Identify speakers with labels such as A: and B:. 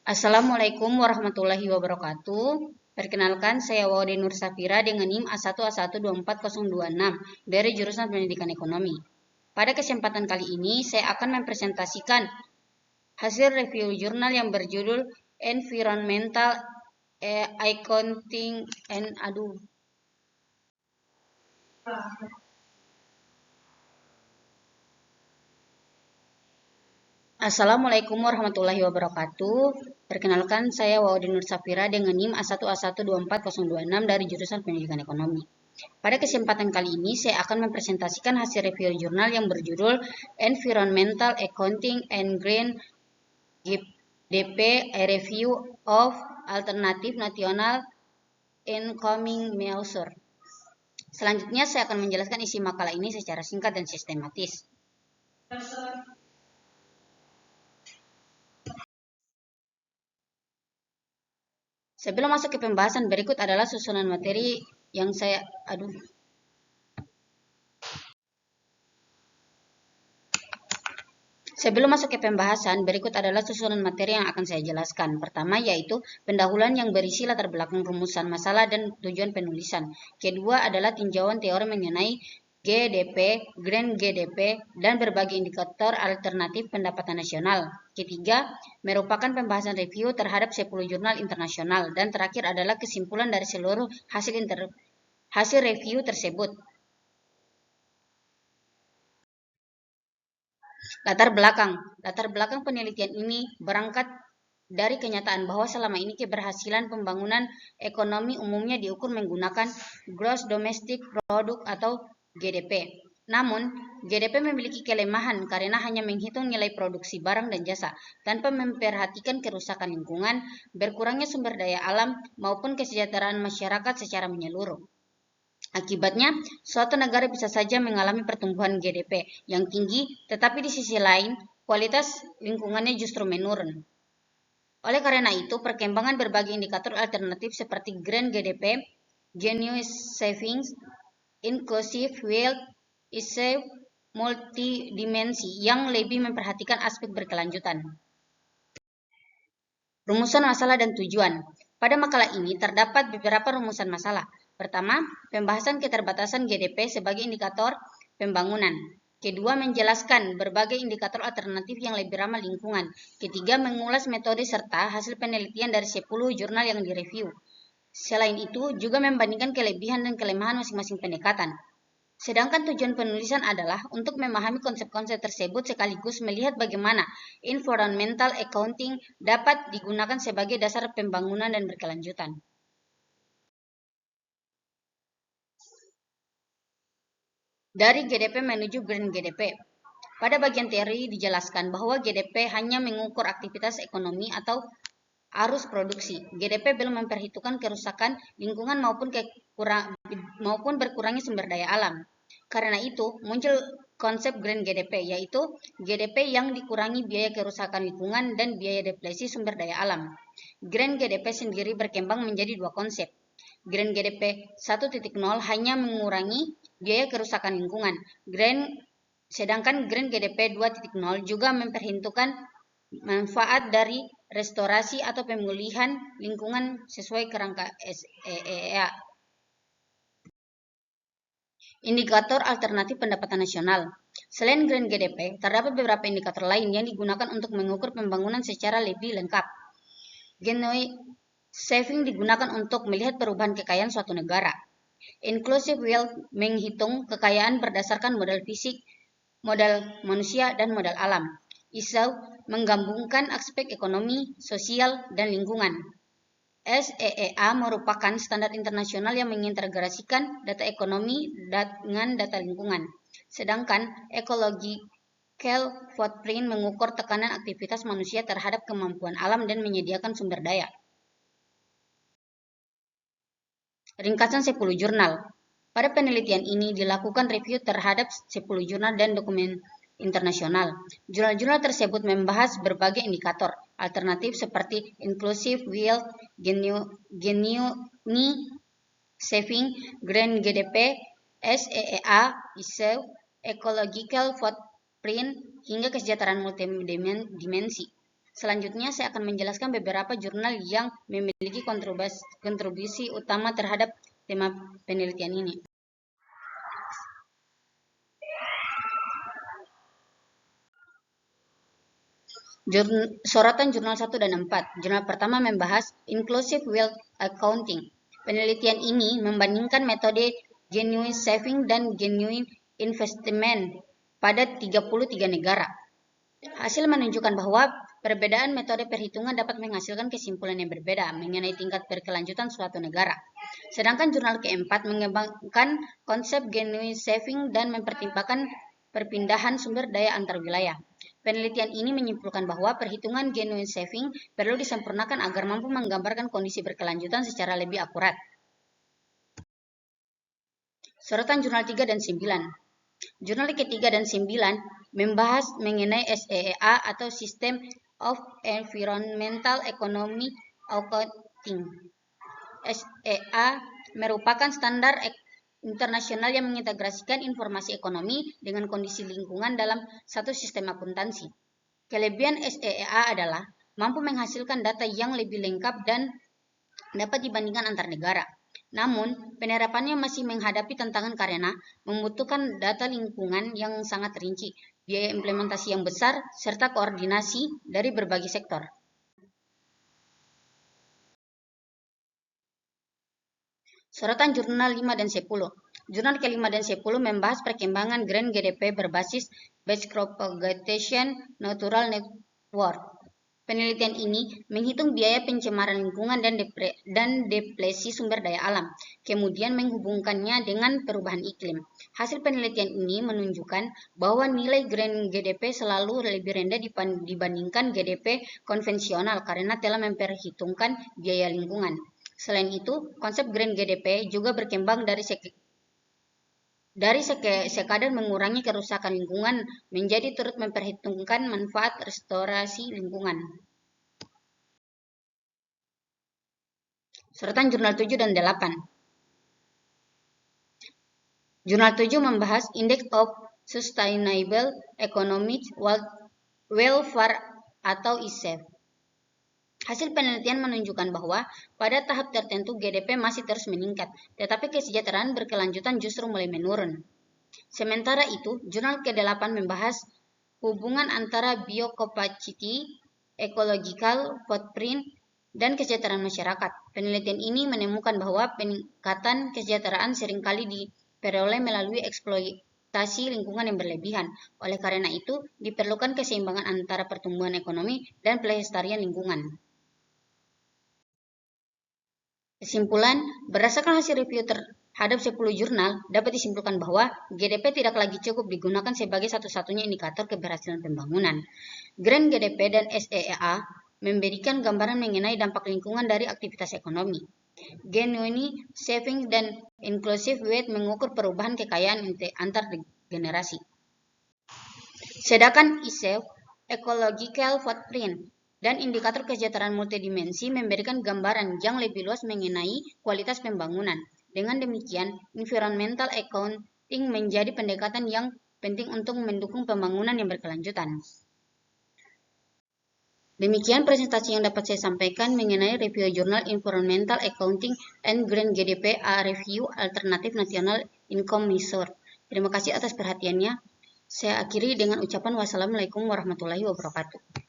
A: Assalamualaikum warahmatullahi wabarakatuh. Perkenalkan, saya Waude Nur Safira dengan NIM A1A1240026 dari jurusan Pendidikan Ekonomi. Pada kesempatan kali ini, saya akan mempresentasikan hasil review jurnal yang berjudul Environmental Accounting and Assalamualaikum warahmatullahi wabarakatuh. Perkenalkan, saya Waude Nur Safira dengan NIM A1A1240026 dari jurusan Pendidikan Ekonomi. Pada kesempatan kali ini, saya akan mempresentasikan hasil review jurnal yang berjudul Environmental Accounting and Green GDP, a Review of Alternative National Incoming Measure. Selanjutnya, saya akan menjelaskan isi makalah ini secara singkat dan sistematis. Sebelum masuk ke pembahasan, berikut adalah susunan materi yang saya Sebelum masuk ke pembahasan, berikut adalah susunan materi yang akan saya jelaskan. Pertama, yaitu pendahuluan yang berisi latar belakang rumusan masalah dan tujuan penulisan. Kedua adalah tinjauan teori mengenai GDP, Green GDP, dan berbagai indikator alternatif pendapatan nasional. Ketiga, merupakan pembahasan review terhadap 10 jurnal internasional. Dan terakhir adalah kesimpulan dari seluruh hasil review tersebut. Latar belakang penelitian ini berangkat dari kenyataan bahwa selama ini keberhasilan pembangunan ekonomi umumnya diukur menggunakan Gross Domestic Product atau GDP. Namun, GDP memiliki kelemahan karena hanya menghitung nilai produksi barang dan jasa, tanpa memperhatikan kerusakan lingkungan, berkurangnya sumber daya alam, maupun kesejahteraan masyarakat secara menyeluruh. Akibatnya, suatu negara bisa saja mengalami pertumbuhan GDP yang tinggi, tetapi di sisi lain, kualitas lingkungannya justru menurun. Oleh karena itu, perkembangan berbagai indikator alternatif seperti Green GDP, Genuine Savings, Inclusive Wealth, ISEW, multidimensi yang lebih memperhatikan aspek berkelanjutan. Rumusan masalah dan tujuan. Pada makalah ini terdapat beberapa rumusan masalah. Pertama, pembahasan keterbatasan GDP sebagai indikator pembangunan. Kedua, menjelaskan berbagai indikator alternatif yang lebih ramah lingkungan. Ketiga, mengulas metode serta hasil penelitian dari 10 jurnal yang direview. Selain itu, juga membandingkan kelebihan dan kelemahan masing-masing pendekatan. Sedangkan tujuan penulisan adalah untuk memahami konsep-konsep tersebut sekaligus melihat bagaimana environmental accounting dapat digunakan sebagai dasar pembangunan dan berkelanjutan. Dari GDP menuju Green GDP. Pada bagian teori dijelaskan bahwa GDP hanya mengukur aktivitas ekonomi atau arus produksi. GDP belum memperhitungkan kerusakan lingkungan maupun berkurangnya sumber daya alam. Karena itu, muncul konsep Green GDP, yaitu GDP yang dikurangi biaya kerusakan lingkungan dan biaya depresi sumber daya alam. Green GDP sendiri berkembang menjadi dua konsep. Green GDP 1.0 hanya mengurangi biaya kerusakan lingkungan. Sedangkan Green GDP 2.0 juga memperhitungkan manfaat dari restorasi atau pemulihan lingkungan sesuai kerangka SEA. Indikator alternatif pendapatan nasional. Selain Green GDP, terdapat beberapa indikator lain yang digunakan untuk mengukur pembangunan secara lebih lengkap. Genuine Saving digunakan untuk melihat perubahan kekayaan suatu negara. Inclusive Wealth menghitung kekayaan berdasarkan modal fisik, modal manusia, dan modal alam. ISEW menggabungkan aspek ekonomi, sosial, dan lingkungan. SEA merupakan standar internasional yang mengintegrasikan data ekonomi dengan data lingkungan. Sedangkan Ecological Footprint mengukur tekanan aktivitas manusia terhadap kemampuan alam dan menyediakan sumber daya. Ringkasan 10 jurnal. Pada penelitian ini dilakukan review terhadap 10 jurnal dan dokumen internasional. Jurnal-jurnal tersebut membahas berbagai indikator alternatif seperti Inclusive Wealth, Genuine Saving, Green GDP, SEA, ISEW, ecological footprint, hingga kesejahteraan multidimensi. Selanjutnya, saya akan menjelaskan beberapa jurnal yang memiliki kontribusi utama terhadap tema penelitian ini. Sorotan jurnal 1 dan 4. Jurnal pertama membahas Inclusive Wealth Accounting. Penelitian ini membandingkan metode Genuine Saving dan Genuine Investment pada 33 negara. Hasil menunjukkan bahwa perbedaan metode perhitungan dapat menghasilkan kesimpulan yang berbeda mengenai tingkat berkelanjutan suatu negara. Sedangkan jurnal keempat mengembangkan konsep Genuine Saving dan mempertimbangkan perpindahan sumber daya antar wilayah. Penelitian ini menyimpulkan bahwa perhitungan genuine saving perlu disempurnakan agar mampu menggambarkan kondisi berkelanjutan secara lebih akurat. Sorotan jurnal 3 dan 9. Jurnal ketiga dan 9 membahas mengenai SEA atau System of Environmental Economic Accounting. SEA merupakan standar internasional yang mengintegrasikan informasi ekonomi dengan kondisi lingkungan dalam satu sistem akuntansi. Kelebihan SEA adalah mampu menghasilkan data yang lebih lengkap dan dapat dibandingkan antar negara. Namun, penerapannya masih menghadapi tantangan karena membutuhkan data lingkungan yang sangat rinci, biaya implementasi yang besar, serta koordinasi dari berbagai sektor. Sorotan jurnal 5 dan 10. Jurnal ke-5 dan 10 membahas perkembangan Grand GDP berbasis Batch Propagation Natural Network. Penelitian ini menghitung biaya pencemaran lingkungan dan depresi sumber daya alam, kemudian menghubungkannya dengan perubahan iklim. Hasil penelitian ini menunjukkan bahwa nilai Grand GDP selalu lebih rendah dibandingkan GDP konvensional karena telah memperhitungkan biaya lingkungan. Selain itu, konsep Grand GDP juga berkembang dari sekadar mengurangi kerusakan lingkungan menjadi turut memperhitungkan manfaat restorasi lingkungan. Sorotan jurnal 7 dan 8. Jurnal 7 membahas Index of Sustainable Economic Welfare atau ISEW. Hasil penelitian menunjukkan bahwa pada tahap tertentu GDP masih terus meningkat, tetapi kesejahteraan berkelanjutan justru mulai menurun. Sementara itu, jurnal ke-8 membahas hubungan antara biocapacity, ecological footprint, dan kesejahteraan masyarakat. Penelitian ini menemukan bahwa peningkatan kesejahteraan seringkali diperoleh melalui eksploitasi lingkungan yang berlebihan. Oleh karena itu, diperlukan keseimbangan antara pertumbuhan ekonomi dan pelestarian lingkungan. Kesimpulan, berdasarkan hasil review terhadap 10 jurnal, dapat disimpulkan bahwa GDP tidak lagi cukup digunakan sebagai satu-satunya indikator keberhasilan pembangunan. Grand GDP dan SEA memberikan gambaran mengenai dampak lingkungan dari aktivitas ekonomi. Genuine Saving dan Inclusive Wealth mengukur perubahan kekayaan antar generasi. Sedangkan ISEW, Ecological Footprint, dan indikator kesejahteraan multidimensi memberikan gambaran yang lebih luas mengenai kualitas pembangunan. Dengan demikian, environmental accounting menjadi pendekatan yang penting untuk mendukung pembangunan yang berkelanjutan. Demikian presentasi yang dapat saya sampaikan mengenai review jurnal Environmental Accounting and Grand GDP, a Review Alternative National Income Measure. Terima kasih atas perhatiannya. Saya akhiri dengan ucapan wassalamualaikum warahmatullahi wabarakatuh.